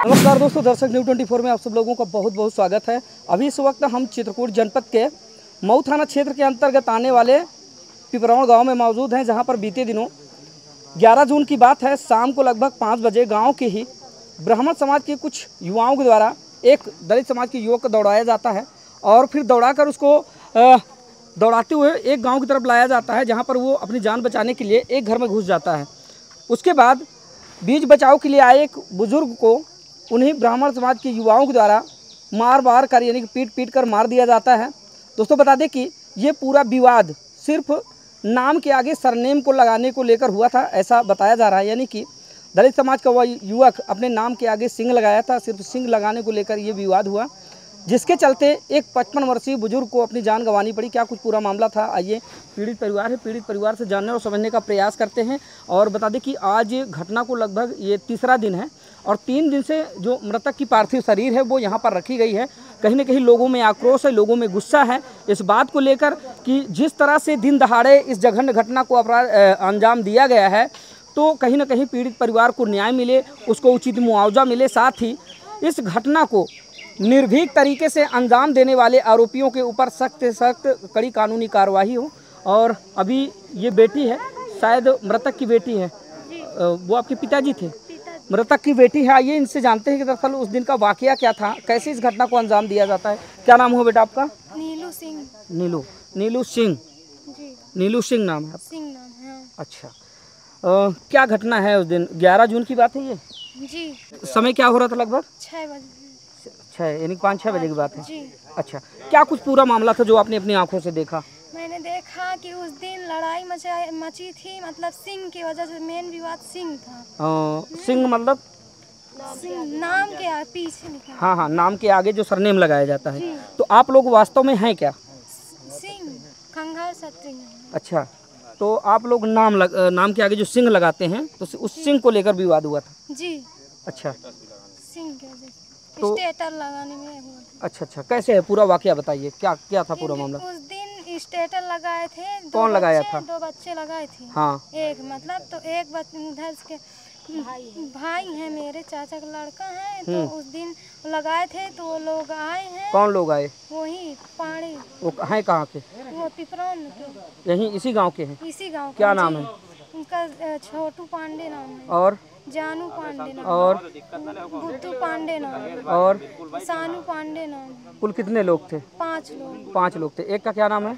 नमस्कार दोस्तों, दर्शक न्यूज़ 24 में आप सब लोगों का बहुत बहुत स्वागत है। अभी इस वक्त हम चित्रकूट जनपद के मऊ थाना क्षेत्र के अंतर्गत आने वाले पिपरौन गांव में मौजूद हैं, जहां पर बीते दिनों 11 जून की बात है, शाम को लगभग 5 बजे गांव के ही ब्राह्मण समाज के कुछ युवाओं के द्वारा एक दलित समाज के युवक को दौड़ाया जाता है और फिर दौड़ाकर उसको दौड़ाते हुए एक गाँव की तरफ लाया जाता है, जहाँ पर वो अपनी जान बचाने के लिए एक घर में घुस जाता है। उसके बाद बीच बचाव के लिए आए एक बुजुर्ग को उन्हीं ब्राह्मण समाज के युवाओं के द्वारा मार कर यानी कि पीट कर मार दिया जाता है। दोस्तों बता दें कि ये पूरा विवाद सिर्फ नाम के आगे सरनेम को लगाने को लेकर हुआ था, ऐसा बताया जा रहा है। यानी कि दलित समाज का वह युवक अपने नाम के आगे सिंह लगाया था, सिर्फ सिंह लगाने को लेकर ये विवाद हुआ, जिसके चलते एक 55 वर्षीय बुजुर्ग को अपनी जान गंवानी पड़ी। क्या कुछ पूरा मामला था, आइए पीड़ित परिवार है, पीड़ित परिवार से जानने और समझने का प्रयास करते हैं। और बता दें कि आज घटना को लगभग ये तीसरा दिन है और 3 दिन से जो मृतक की पार्थिव शरीर है वो यहाँ पर रखी गई है। कहीं ना कहीं लोगों में आक्रोश है, लोगों में गुस्सा है इस बात को लेकर कि जिस तरह से दिन दहाड़े इस जघन्य घटना को अंजाम दिया गया है, तो कहीं ना कहीं पीड़ित परिवार को न्याय मिले, उसको उचित मुआवजा मिले, साथ ही इस घटना को निर्भीक तरीके से अंजाम देने वाले आरोपियों के ऊपर सख्त से सख्त कड़ी कानूनी कार्रवाई हो। और अभी ये बेटी है, शायद मृतक की बेटी है, वो आपके पिताजी थे, मृतक की बेटी है। आइए इनसे जानते हैं कि दरअसल उस दिन का वाकया क्या था, कैसे इस घटना को अंजाम दिया जाता है। क्या नाम हो बेटा आपका? नीलू सिंह। नीलू सिंह जी। नीलू सिंह नाम है? सिंह नाम है। अच्छा, क्या घटना है उस दिन? 11 जून की बात है ये जी। समय क्या हो रहा था? लगभग 6 बजे। 6 यानी 5-6 बजे की बात है जी। अच्छा, क्या कुछ पूरा मामला था जो आपने अपनी आंखों से देखा? मैंने देखा कि उस दिन लड़ाई मची थी, मतलब सिंह की वजह से। मेन विवाद सिंह था। सिंह मतलब सिंह नाम के पीछे लिखा। हाँ, नाम के आगे जो सरनेम लगाया जाता है। तो आप लोग वास्तव में हैं क्या? सिंह खंघार सत्री। अच्छा, तो आप लोग नाम के आगे जो सिंह लगाते हैं, तो उस सिंह को लेकर विवाद हुआ था? जी। अच्छा, सिंह के वजह से तो स्टेटर लगाने में हुआ था। अच्छा, कैसे है पूरा वाकया बताइए, क्या था पूरा मामला? उस दिन स्टेटर लगाए थे। कौन लगाया था? 2 बच्चे लगाए थे। हाँ। एक मतलब तो एक उधर के भाई हैं, मेरे चाचा का लड़का है, तो उस दिन लगाए थे तो वो लोग आए हैं। कौन लोग आए? वही पाड़े। वो हैं कहाँ के? वो पिपरौन के। यहीं इसी गांव के हैं? इसी गांव। क्या नाम है उनका? छोटू पांडे नाम है। और जानू पांडे नाम। और बुद्धू पांडे नाम। और सानू पांडे नाम। कुल कितने लोग थे? 5 लोग। 5 लोग थे। एक का क्या नाम है?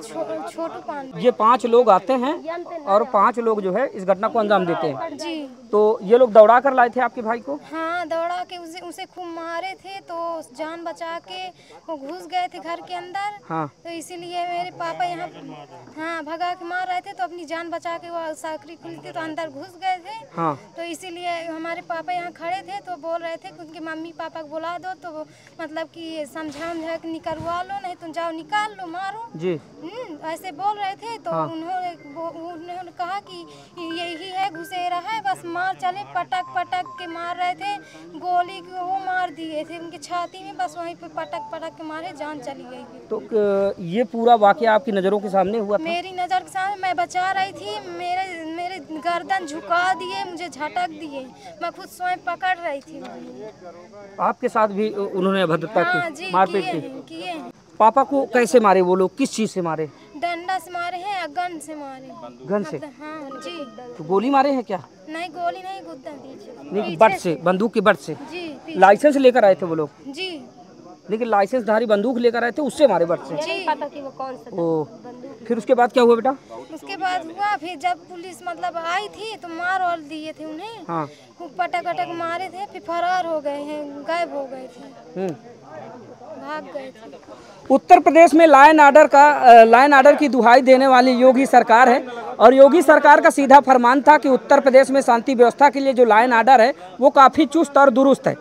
छोटू पांडे। ये 5 लोग आते हैं और 5 लोग जो है इस घटना को अंजाम देते हैं। जी। तो ये लोग दौड़ा कर लाए थे आपके भाई को? हाँ, दौड़ा के उसे खूब मारे थे, तो जान बचा के वो घुस गए थे घर के अंदर। हाँ। तो इसीलिए मेरे पापा यहाँ भगा के मार रहे थे, तो अपनी जान बचा के वो साकरी खुली थी तो अंदर घुस गए थे। हाँ। तो इसीलिए हमारे पापा यहाँ खड़े थे, तो बोल रहे थे उनके मम्मी पापा को बुला दो, तो मतलब कि समझा के निकलवा लो, नहीं तुम जाओ निकाल लो, मारो जी। ऐसे बोल रहे थे। तो हाँ। उन्होंने कहा कि यही है, घुसेरा है, बस मार चले। पटक के मार रहे थे, गोली वो मार दिए थे उनकी छाती में, बस वहीं पे पटक के मारे, जान चली गई थी। तो ये पूरा वाकया आपकी नज़रों के सामने हुआ था? मेरी नज़र के सामने, मैं बचा रही थी, मेरे गर्दन झुका दिए, मुझे झटक दिए, मैं खुद स्वयं पकड़ रही थी। आपके साथ भी उन्होंने अभद्रता की, मारपीट किए? पापा को कैसे मारे वो लोग? किस चीज़ से मारे? डंडा से मारे हैं या गन से मारे? गन से? हाँ जी। तो गोली मारे हैं क्या? नहीं, गोली नहीं, गुद्दा पीछे। बट से, बंदूक की बट से? जी। लाइसेंस लेकर आए थे वो लोग? जी। लेकिन लाइसेंसधारी बंदूक लेकर आए थे, उससे मारे बट से? जी। पता कि वो कौन सा ओ, फिर उसके बाद क्या हुआ बेटा? उसके बाद हुआ, फिर जब पुलिस मतलब आई थी तो मार और दिए थे उन्हें। हाँ। पटक मारे थे, फिर फरार हो गए हैं, गायब हो गए थे, भाग गए थे। उत्तर प्रदेश में लाइन आर्डर की दुहाई देने वाली योगी सरकार है और योगी सरकार का सीधा फरमान था कि उत्तर प्रदेश में शांति व्यवस्था के लिए जो लाइन आर्डर है वो काफ़ी चुस्त और दुरुस्त है।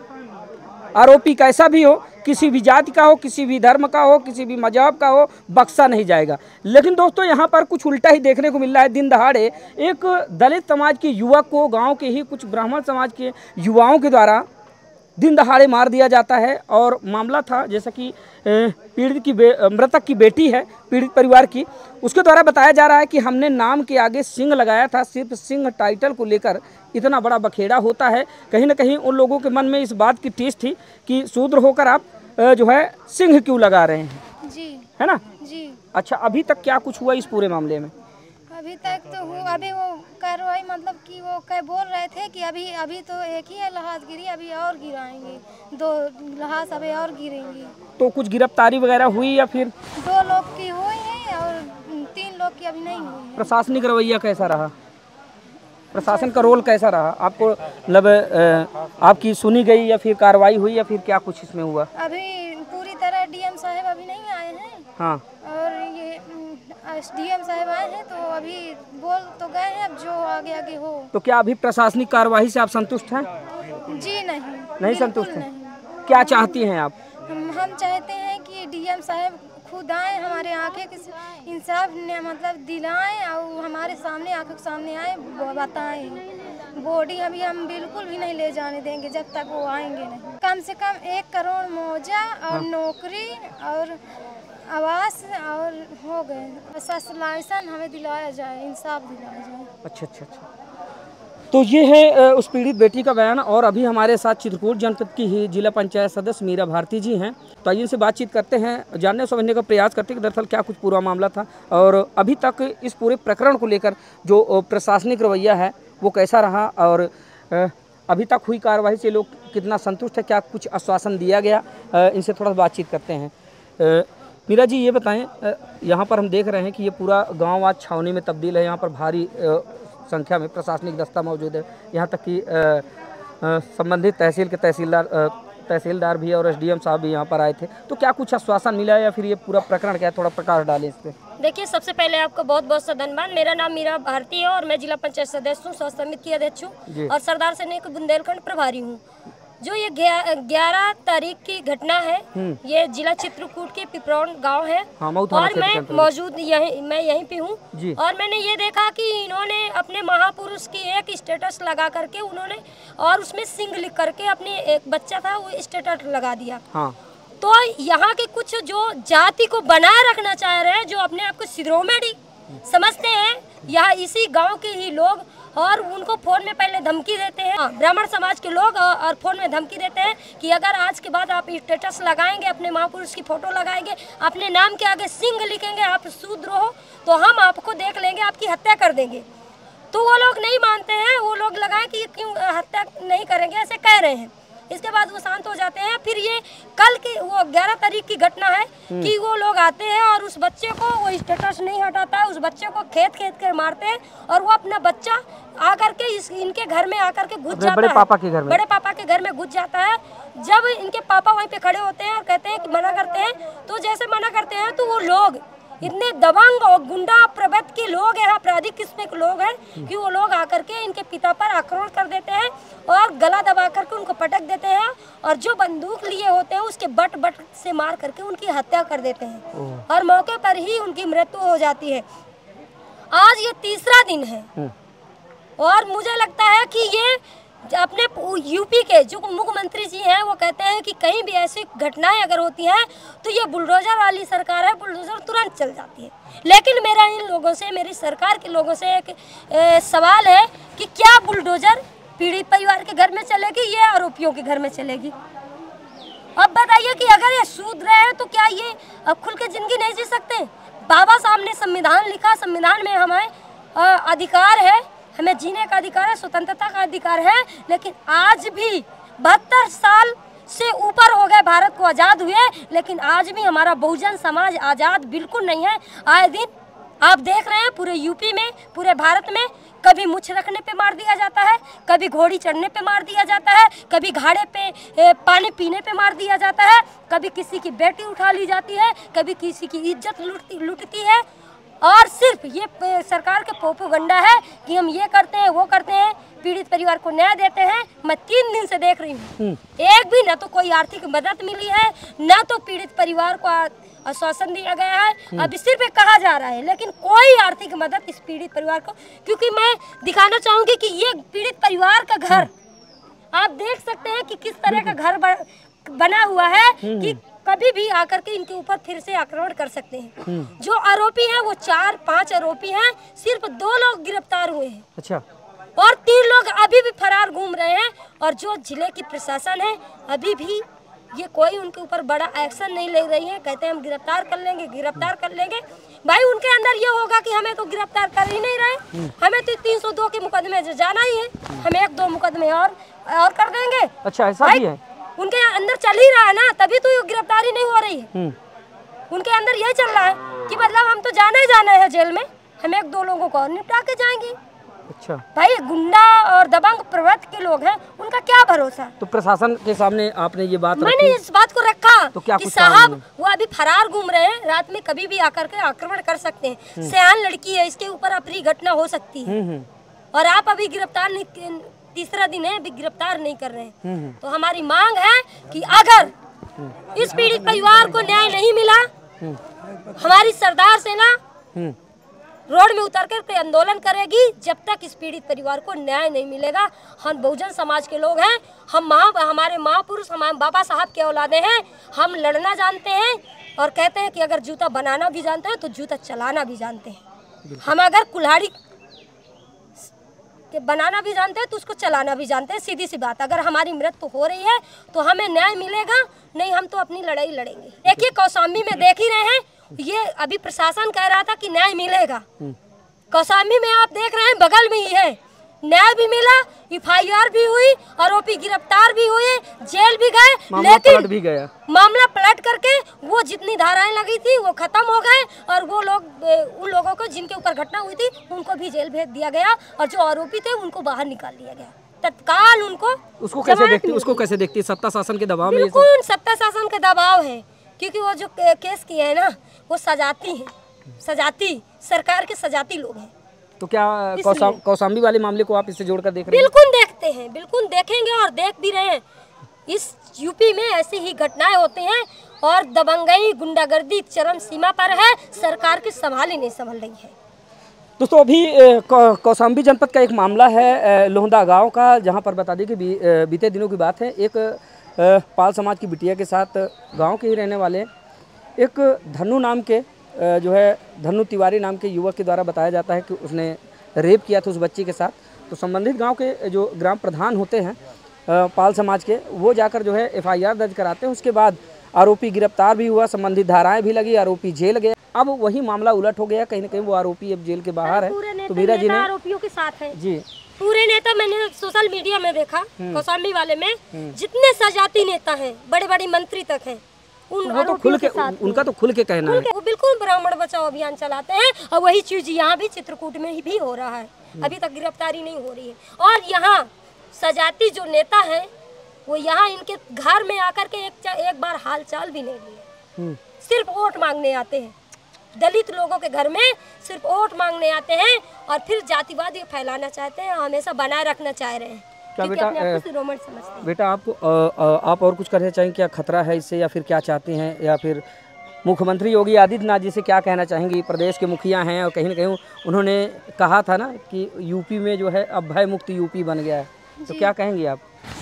आरोपी कैसा भी हो, किसी भी जाति का हो, किसी भी धर्म का हो, किसी भी मजहब का हो, बख्शा नहीं जाएगा। लेकिन दोस्तों यहाँ पर कुछ उल्टा ही देखने को मिल रहा है। दिन दहाड़े एक दलित समाज के युवक को गांव के ही कुछ ब्राह्मण समाज के युवाओं के द्वारा दिन दहाड़े मार दिया जाता है। और मामला था जैसा कि पीड़ित की मृतक की बेटी है पीड़ित परिवार की, उसके द्वारा बताया जा रहा है कि हमने नाम के आगे सिंह लगाया था, सिर्फ सिंह टाइटल को लेकर इतना बड़ा बखेड़ा होता है। कहीं ना कहीं उन लोगों के मन में इस बात की टीस थी कि शूद्र होकर आप जो है सिंह क्यों लगा रहे हैं, जी है ना। जी। अच्छा, अभी तक क्या कुछ हुआ इस पूरे मामले में? अभी तक तो अभी वो कार्रवाई मतलब कि वो क्या बोल रहे थे कि अभी तो एक ही है लहास गिरी, अभी और गिराएंगे, 2 लहास अभी और गिरेंगी। तो कुछ गिरफ्तारी वगैरह हुई या फिर? 2 लोग की हुई है और 3 लोग की अभी नहीं हुई है। प्रशासनिक रवैया कैसा रहा? प्रशासन का रोल कैसा रहा आपको, मतलब आपकी सुनी गई या फिर कार्रवाई हुई या फिर क्या कुछ इसमें हुआ? अभी पूरी तरह डीएम साहब अभी नहीं आए हैं। हाँ। और ये एसडीएम साहब आए हैं तो अभी बोल तो गए हैं, अब जो आगे आगे हो। तो क्या अभी प्रशासनिक कार्रवाई से आप संतुष्ट हैं? जी नहीं संतुष्ट हैं? नहीं। क्या चाहती हैं आप? हम चाहते हैं कि डीएम साहब खुद आए, हमारे आंखें के इंसाफ ने मतलब दिलाएं और हमारे सामने आंखों के सामने आए, बताएं। बॉडी अभी हम बिल्कुल भी नहीं ले जाने देंगे जब तक वो आएंगे नहीं। कम से कम 1 करोड़ मुआवजा और नौकरी और आवास और हो गए, ससलाइसन हमें दिलाया जाए, इंसाफ दिलाया जाए। अच्छा अच्छा अच्छा। तो ये है उस पीड़ित बेटी का बयान। और अभी हमारे साथ चित्रकूट जनपद की ही जिला पंचायत सदस्य मीरा भारती जी हैं, तो आइए इनसे बातचीत करते हैं, जानने समझने का प्रयास करते हैं कि दरअसल क्या कुछ पूरा मामला था और अभी तक इस पूरे प्रकरण को लेकर जो प्रशासनिक रवैया है वो कैसा रहा और अभी तक हुई कार्रवाई से लोग कितना संतुष्ट है, क्या कुछ आश्वासन दिया गया, इनसे थोड़ा बातचीत करते हैं। मीरा जी, ये बताएं, यहाँ पर हम देख रहे हैं कि ये पूरा गांव आज छावनी में तब्दील है, यहाँ पर भारी संख्या में प्रशासनिक दस्ता मौजूद है, यहाँ तक कि संबंधित तहसील के तहसीलदार भी और एसडीएम साहब भी यहाँ पर आए थे। तो क्या कुछ आश्वासन मिला या फिर ये पूरा प्रकरण क्या है, थोड़ा प्रकाश डालें इस पर। देखिए, सबसे पहले आपका बहुत बहुत धन्यवाद। मेरा नाम मीरा भारती है और मैं जिला पंचायत सदस्य हूँ, स्वास्थ्य समिति की अध्यक्ष हूँ और सरदार सैनिक बुंदेलखंड प्रभारी हूँ। जो ये 11 तारीख की घटना है, ये जिला चित्रकूट के पिपरौन गांव है। हाँ, और मैं मौजूद यहीं पे हूँ और मैंने ये देखा कि इन्होंने अपने महापुरुष की एक स्टेटस लगा करके उन्होंने और उसमें सिंह लिख करके अपने एक बच्चा था वो स्टेटस लगा दिया। हाँ। तो यहाँ के कुछ जो जाति को बनाए रखना चाह रहे हैं, जो अपने आप को शिरोमणि समझते हैं, यहाँ इसी गांव के ही लोग, और उनको फोन में पहले धमकी देते हैं, ब्राह्मण समाज के लोग, और फोन में धमकी देते हैं कि अगर आज के बाद आप स्टेटस लगाएंगे, अपने महापुरुष की फोटो लगाएंगे, अपने नाम के आगे सिंह लिखेंगे, आप शूद्र हो, तो हम आपको देख लेंगे, आपकी हत्या कर देंगे। तो वो लोग नहीं मानते हैं, वो लोग लगाए कि क्यों हत्या नहीं करेंगे, ऐसे कह रहे हैं। इसके बाद वो शांत हो जाते हैं। फिर ये कल की वो 11 तारीख की घटना है कि वो लोग आते हैं और उस बच्चे को, वो स्टेटस नहीं हटाता है, उस बच्चे को खेत कर मारते हैं और वो अपना बच्चा आकर के इनके घर में आकर के घुस जाता है, बड़े पापा के घर में घुस जाता है। जब इनके पापा वहीं पे खड़े होते हैं और कहते हैं कि मना करते हैं, तो जैसे मना करते हैं तो वो लोग इतने दबंग और गुंडा प्रवृत्ति के लोग हैं, आपराधिक किस्म के लोग हैं कि वो लोग आकर के इनके पिता पर आक्रमण कर देते हैं और गला दबा करके उनको पटक देते हैं और जो बंदूक लिए होते हैं उसके बट से मार करके उनकी हत्या कर देते हैं और मौके पर ही उनकी मृत्यु हो जाती है। आज ये 3रा दिन है और मुझे लगता है कि ये अपने यूपी के जो मुख्यमंत्री जी हैं वो कहते हैं कि कहीं भी ऐसी घटनाएं अगर होती हैं तो ये बुलडोजर वाली सरकार है, बुलडोजर तुरंत चल जाती है। लेकिन मेरा इन लोगों से, मेरी सरकार के लोगों से एक सवाल है कि क्या बुलडोजर पीड़ित परिवार के घर में चलेगी या आरोपियों के घर में चलेगी? अब बताइए कि अगर ये शूद्र है तो क्या ये अब खुल के जिंदगी नहीं जी सकते? बाबा साहब ने संविधान लिखा, संविधान में हमें अधिकार है, हमें जीने का अधिकार है, स्वतंत्रता का अधिकार है, लेकिन आज भी 72 साल से ऊपर हो गए भारत को आज़ाद हुए, लेकिन आज भी हमारा बहुजन समाज आज़ाद बिल्कुल नहीं है। आए दिन आप देख रहे हैं पूरे यूपी में, पूरे भारत में, कभी मुछ रखने पे मार दिया जाता है, कभी घोड़ी चढ़ने पे मार दिया जाता है, कभी घाड़े पे पानी पीने पे मार दिया जाता है, कभी किसी की बेटी उठा ली जाती है, कभी किसी की इज्जत लुटती है। और सिर्फ ये सरकार के प्रोपेगेंडा है कि हम ये करते हैं, वो करते हैं, पीड़ित परिवार को न्याय देते हैं। मैं 3 दिन से देख रही हूँ, एक भी न तो कोई आर्थिक मदद मिली है, न तो पीड़ित परिवार को आश्वासन दिया गया है। अब सिर्फ कहा जा रहा है, लेकिन कोई आर्थिक मदद इस पीड़ित परिवार को, क्योंकि मैं दिखाना चाहूँगी कि ये पीड़ित परिवार का घर आप देख सकते हैं कि किस तरह का घर बना हुआ है कि कभी भी आकर के इनके ऊपर फिर से आक्रमण कर सकते हैं। जो आरोपी हैं वो 4-5 आरोपी हैं, सिर्फ 2 लोग गिरफ्तार हुए हैं। अच्छा। और 3 लोग अभी भी फरार घूम रहे हैं। और जो जिले की प्रशासन है अभी भी ये कोई उनके ऊपर बड़ा एक्शन नहीं ले रही है। कहते हैं हम गिरफ्तार कर लेंगे, गिरफ्तार कर लेंगे। भाई उनके अंदर ये होगा कि हमें तो गिरफ्तार कर ही नहीं रहे, हमें तो 302 के मुकदमे से जाना ही है, हम 1-2 मुकदमे और कर देंगे। अच्छा, ऐसा भी है? उनके अंदर चल ही रहा है ना, तभी तो गिरफ्तारी नहीं हो रही है। उनके अंदर यही चल रहा है कि मतलब हम तो जाना ही जाना है जेल में, हम 1-2 लोगों को और निपटा के जाएंगे। अच्छा। भाई गुंडा और दबंग प्रवृत्ति के लोग हैं, उनका क्या भरोसा। तो प्रशासन के सामने आपने ये बात मैंने इस बात को रखा तो क्या कि साहब वो अभी फरार घूम रहे हैं, रात में कभी भी आकर के आक्रमण कर सकते हैं। सयान लड़की है, इसके ऊपर अप्रिय घटना हो सकती है और आप अभी गिरफ्तार नहीं, तीसरा दिन है, अभी गिरफ्तार नहीं कर रहे हैं। तो हमारी मांग है कि अगर इस पीड़ित परिवार को न्याय नहीं मिला, हमारी सरदार सेना रोड में उतर कर आंदोलन करेगी जब तक इस पीड़ित परिवार को न्याय नहीं मिलेगा। हम बहुजन समाज के लोग हैं, हमारे महापुरुष हमारे बाबा साहब के औलादे हैं, हम लड़ना जानते हैं और कहते हैं कि अगर जूता बनाना भी जानते हैं तो जूता चलाना भी जानते हैं। हम अगर कुल्हाड़ी बनाना भी जानते हैं तो उसको चलाना भी जानते हैं। सीधी सी बात, अगर हमारी मृत्यु हो रही है तो हमें न्याय मिलेगा, नहीं हम तो अपनी लड़ाई लड़ेंगे। एक ये कौशाम्बी में देख ही रहे हैं, ये अभी प्रशासन कह रहा था कि न्याय मिलेगा। कौशाम्बी में आप देख रहे हैं बगल में ही है, न्याय भी मिला, FIR भी हुई, आरोपी गिरफ्तार भी हुए, जेल भी गए, लेकिन मामला पलट करके वो जितनी धाराएं लगी थी वो खत्म हो गए और वो लोग उन लोगों को जिनके ऊपर घटना हुई थी उनको भी जेल भेज दिया गया और जो आरोपी थे उनको बाहर निकाल दिया गया तत्काल। उनको उसको कैसे देखती है? सत्ता शासन के दबाव में? बिल्कुल सत्ता शासन का दबाव है, क्योंकि वो जो केस किए हैं ना वो सजाती है, सजाती सरकार के सजाती लोग हैं। तो क्या कौशाम्बी वाले मामले को आप इससे जोड़कर देख रहे हैं? बिल्कुल देखते हैं, बिल्कुल देखेंगे और देख भी रहे हैं। इस यूपी में ऐसी ही घटनाएं होती हैं और दबंगई गुंडागर्दी चरम सीमा पर है, सरकार की संभाल ही नहीं संभल रही है। दोस्तों अभी कौशाम्बी जनपद का एक मामला है लोहंदा गांव का, जहां पर बता दें कि बीते दिनों की बात है, एक पाल समाज की बिटिया के साथ गांव के ही रहने वाले एक धन्नू नाम के जो है धन्नू तिवारी नाम के युवक के द्वारा बताया जाता है कि उसने रेप किया था उस बच्ची के साथ। तो संबंधित गांव के जो ग्राम प्रधान होते हैं पाल समाज के, वो जाकर जो है FIR दर्ज कराते हैं। उसके बाद आरोपी गिरफ्तार भी हुआ, संबंधित धाराएं भी लगी, आरोपी जेल गया। अब वही मामला उलट हो गया, कहीं ना कहीं वो आरोपी अब जेल के बाहर है। तो मीरा जी ने आरोपियों के साथ है जी, पूरे नेता मैंने सोशल मीडिया में देखा, कौशाम्बी वाले में जितने सजाती नेता हैं, बड़े बड़े मंत्री तक हैं, वो तो खुल के उनका तो खुल के कहना है वो बिल्कुल ब्राह्मण बचाओ अभियान चलाते हैं और वही चीज यहाँ भी चित्रकूट में भी हो रहा है। अभी तक गिरफ्तारी नहीं हो रही है और यहाँ सजाती जो नेता है वो यहाँ इनके घर में आकर के एक बार हालचाल भी नहीं लिए, सिर्फ वोट मांगने आते हैं। दलित लोगों के घर में सिर्फ वोट मांगने आते हैं और फिर जातिवाद फैलाना चाहते हैं, हमेशा बनाए रखना चाह रहे हैं। क्या बेटा आपको आप और कुछ करना चाहेंगे? क्या खतरा है इससे, या फिर क्या चाहते हैं, या फिर मुख्यमंत्री योगी आदित्यनाथ जी से क्या कहना चाहेंगी? प्रदेश के मुखिया हैं और कहीं ना कहीं उन्होंने कहा था ना कि यूपी में जो है अब भय मुक्त यूपी बन गया है, तो क्या कहेंगी आप?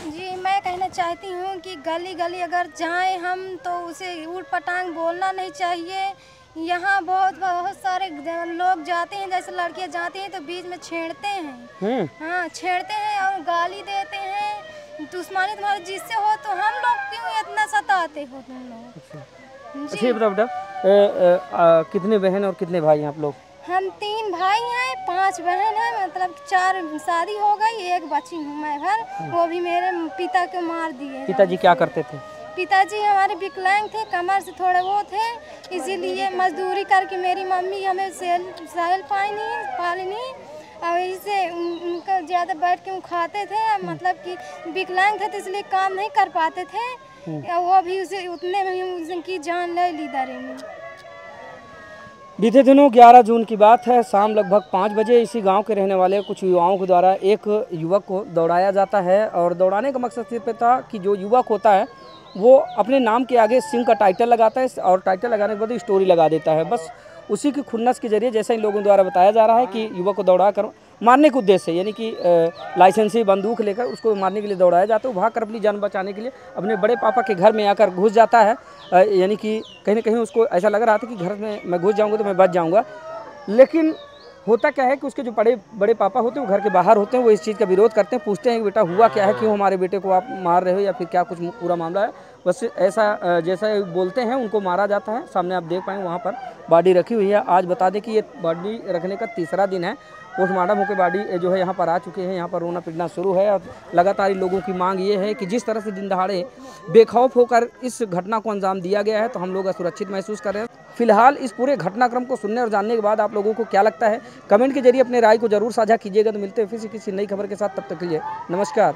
जी मैं कहना चाहती हूँ कि गली गली अगर जाएं हम तो उसे ऊट पटांग बोलना नहीं चाहिए। यहाँ बहुत सारे लोग जाते हैं, जैसे लड़कियाँ जाती हैं तो बीच में छेड़ते हैं, हाँ छेड़ते हैं और गाली देते हैं। दुश्मनी तुम्हारे जिससे हो तो हम लोग क्यों इतना सताते हो तुम लोग? अच्छा बेटा, कितने बहन और कितने भाई हैं आप लोग? हम 3 भाई हैं, 5 बहन हैं, मतलब 4 शादी हो गई, 1 बची हूँ मैं घर, वो भी मेरे पिता को मार दिए। पिताजी क्या करते थे? पिताजी हमारे विकलांग थे, कमर से थोड़े वो थे, इसीलिए मजदूरी करके मेरी मम्मी हमें सहल पालनी और इसे उनका ज़्यादा बैठ के वो खाते थे, मतलब कि विकलांग थे तो इसलिए काम नहीं कर पाते थे, वो भी उसे उतने में उनकी जान ले ली दरे में। बीते दिनों 11 जून की बात है, शाम लगभग 5 बजे इसी गांव के रहने वाले कुछ युवाओं के द्वारा एक युवक को दौड़ाया जाता है और दौड़ाने का मकसद सिर्फ था कि जो युवक होता है वो अपने नाम के आगे सिंह का टाइटल लगाता है और टाइटल लगाने के बाद स्टोरी लगा देता है। बस उसी की खुन्नस के जरिए, जैसा इन लोगों द्वारा बताया जा रहा है कि युवक को दौड़ा कर मारने के उद्देश्य से, यानी कि लाइसेंसी बंदूक लेकर उसको मारने के लिए दौड़ाया जाता है। भाग कर अपनी जान बचाने के लिए अपने बड़े पापा के घर में आकर घुस जाता है, यानी कि कहीं ना कहीं उसको ऐसा लग रहा था कि घर में मैं घुस जाऊँगा तो मैं बच जाऊँगा। लेकिन होता क्या है कि उसके जो बड़े पापा होते हैं वो घर के बाहर होते हैं, वो इस चीज़ का विरोध करते हैं, पूछते हैं कि बेटा हुआ क्या है, क्यों हमारे बेटे को आप मार रहे हो, या फिर क्या कुछ पूरा मामला है। बस ऐसा जैसा बोलते हैं उनको मारा जाता है। सामने आप देख पाएंगे वहाँ पर बॉडी रखी हुई है। आज बता दें कि ये बॉडी रखने का तीसरा दिन है। पोस्टमार्टम होकर बॉडी जो है यहाँ पर आ चुके हैं। यहाँ पर रोना पीटना शुरू है और लगातार लोगों की मांग ये है कि जिस तरह से दिन दहाड़े बेखौफ होकर इस घटना को अंजाम दिया गया है तो हम लोग असुरक्षित महसूस कर रहे हैं। फिलहाल इस पूरे घटनाक्रम को सुनने और जानने के बाद आप लोगों को क्या लगता है, कमेंट के जरिए अपने राय को जरूर साझा कीजिएगा। तो मिलते हैं फिर से किसी नई खबर के साथ, तब तक के लिए नमस्कार।